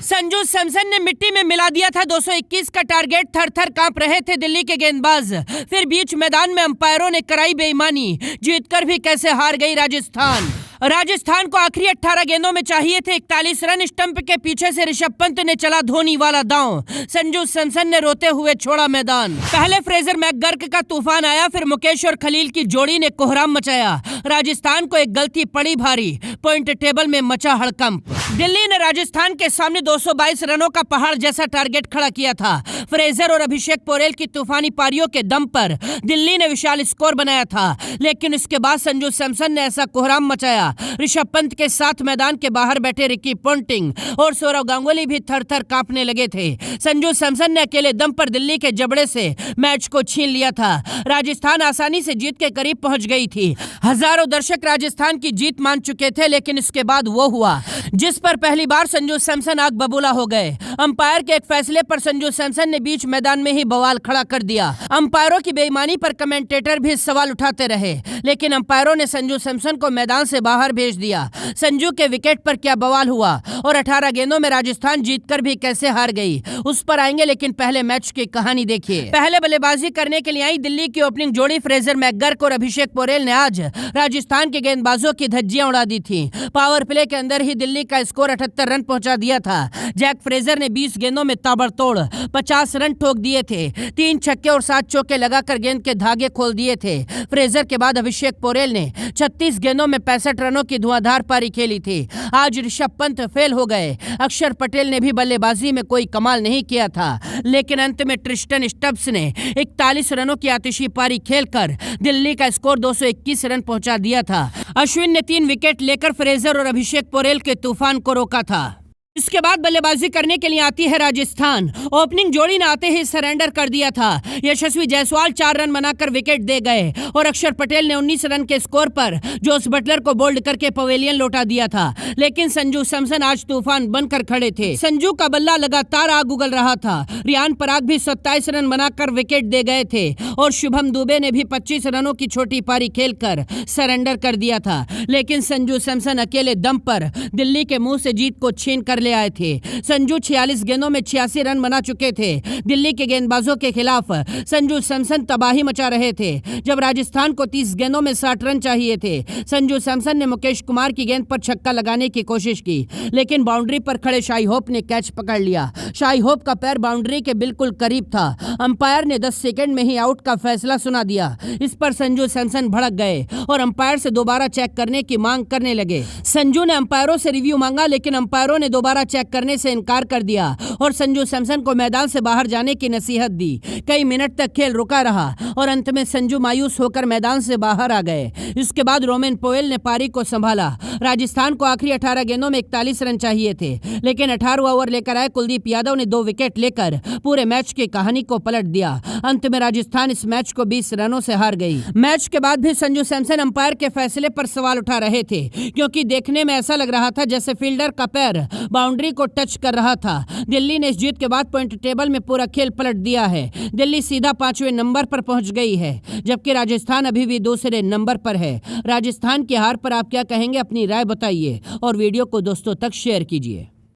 संजू सैमसन ने मिट्टी में मिला दिया था 221 का टारगेट। थर थर कांप रहे थे दिल्ली के गेंदबाज। फिर बीच मैदान में अंपायरों ने कराई बेईमानी, जीतकर भी कैसे हार गई राजस्थान को आखिरी 18 गेंदों में चाहिए थे 41 रन। स्टंप के पीछे से ऋषभ पंत ने चला धोनी वाला दांव। संजू सैमसन ने रोते हुए छोड़ा मैदान। पहले फ्रेजर मैकगर्क का तूफान आया, फिर मुकेश और खलील की जोड़ी ने कोहराम मचाया। राजस्थान को एक गलती पड़ी भारी, पॉइंट टेबल में मचा हड़कंप। दिल्ली ने राजस्थान के सामने 222 रनों का पहाड़ जैसा टारगेट खड़ा किया था। फ्रेजर और अभिषेक पोरेल की तूफानी पारियों के दम पर दिल्ली ने विशाल स्कोर बनाया था, लेकिन इसके बाद संजू सैमसन ने ऐसा कोहराम मचाया। ऋषभ पंत के साथ मैदान के बाहर बैठे रिकी पोंटिंग और सौरव गांगुली भी थर थर कांपने लगे थे। संजू सैमसन ने अकेले दम पर दिल्ली के जबड़े से मैच को छीन लिया था। राजस्थान आसानी से जीत के करीब पहुंच गई थी। हजारों दर्शक राजस्थान की जीत मान चुके थे, लेकिन इसके बाद वो हुआ जिस पर पहली बार संजू सैमसन आग बबूला हो गए। अंपायर के एक फैसले पर संजू सैमसन ने बीच मैदान में ही बवाल खड़ा कर दिया। अंपायरों की बेईमानी पर कमेंटेटर भी सवाल उठाते रहे, लेकिन अंपायरों ने संजू सैमसन को मैदान से बाहर भेज दिया। संजू के विकेट पर क्या बवाल हुआ और 18 गेंदों में राजस्थान जीतकर भी कैसे हार गई, उस पर आएंगे, लेकिन पहले मैच की कहानी देखिए। पहले बल्लेबाजी करने के लिए आई दिल्ली की ओपनिंग जोड़ी फ्रेजर मैकगर्क और अभिषेक पोरेल ने आज राजस्थान के गेंदबाजों की धज्जियां उड़ा दी थी। पावर प्ले के अंदर ही दिल्ली का स्कोर 78 रन पहुंचा दिया था। जैक फ्रेजर ने 20 गेंदों में ताबड़तोड़ 50 रन ठोक दिए थे। 3 छक्के और 7 चौके लगाकर गेंद के धागे खोल दिए थे। फ्रेजर के बाद अभिषेक पोरेल ने 36 गेंदों में 65 रनों की धुआंधार पारी खेली थी। आज ऋषभ पंत फेल हो गए। अक्षर पटेल ने भी बल्लेबाजी में कोई कमाल नहीं किया था, लेकिन अंत में ट्रिस्टन स्टब्स ने 41 रनों की आतिशी पारी खेलकर दिल्ली का स्कोर 221 रन पहुंचा दिया था। अश्विन ने 3 विकेट लेकर फ्रेजर और अभिषेक पोरेल के तूफान को रोका था। इसके बाद बल्लेबाजी करने के लिए आती है राजस्थान। ओपनिंग जोड़ी ने आते ही सरेंडर कर दिया था। यशस्वी जायसवाल 4 रन बनाकर विकेट दे गए और अक्षर पटेल ने 19 रन के स्कोर पर जोस बटलर को बोल्ड करके पवेलियन लौटा दिया था, लेकिन संजू सैमसन आज तूफान बनकर खड़े थे। संजू का बल्ला लगातार आग उगल रहा था। रियान पराग भी 27 रन बनाकर विकेट दे गए थे और शुभम दुबे ने भी 25 रनों की छोटी पारी खेलकर सरेंडर कर दिया था, लेकिन संजू सैमसन अकेले दम पर दिल्ली के मुंह से जीत को छीन कर ले आए थे। संजू 46 गेंदों में 86 रन बना चुके थे। दिल्ली के गेंदबाजों के खिलाफ संजू सैमसन तबाही मचा रहे थे। जब राजस्थान को 30 गेंदों में 60 रन चाहिए थे, संजू सैमसन ने मुकेश कुमार की गेंद पर छक्का लगाने की कोशिश की, लेकिन बाउंड्री पर खड़े शाई होप ने कैच पकड़ लिया। शाई होप का पैर बाउंड्री के बिल्कुल करीब था। अंपायर ने 10 सेकंड में ही आउट का फैसला सुना दिया। इस पर संजू सैमसन भड़क गए और अंपायर से दोबारा चेक करने की मांग करने लगे। संजू ने अंपायरों से रिव्यू मांगा, लेकिन अंपायरों ने दोबारा चेक करने से इनकार कर दिया और संजू सैमसन को मैदान से बाहर जाने की नसीहत दी। कई मिनट तक खेल रुका रहा और अंत में संजू मायूस होकर मैदान से बाहर आ गए। इसके बाद रोमेन पोवेल ने पारी को संभाला। राजस्थान को आखिरी 18 गेंदों में 41 रन चाहिए थे, लेकिन 18वां ओवर लेकर आए कुलदीप यादव ने 2 विकेट लेकर पूरे मैच की कहानी को पलट दिया। अंत में राजस्थान इस मैच को 20 रनों से हार गई। मैच के बाद भी संजू सैमसन अंपायर के फैसले पर सवाल उठा रहे थे, क्योंकि देखने में ऐसा लग रहा था जैसे फील्डर का पैर बाउंड्री को टच कर रहा था। दिल्ली ने इस जीत के बाद पॉइंट टेबल में पूरा खेल पलट दिया है। दिल्ली सीधा 5वें नंबर पर पहुंच गई है, जबकि राजस्थान अभी भी दूसरे नंबर पर है। राजस्थान की हार पर आप क्या कहेंगे, अपनी राय बताइए और वीडियो को दोस्तों तक शेयर कीजिए।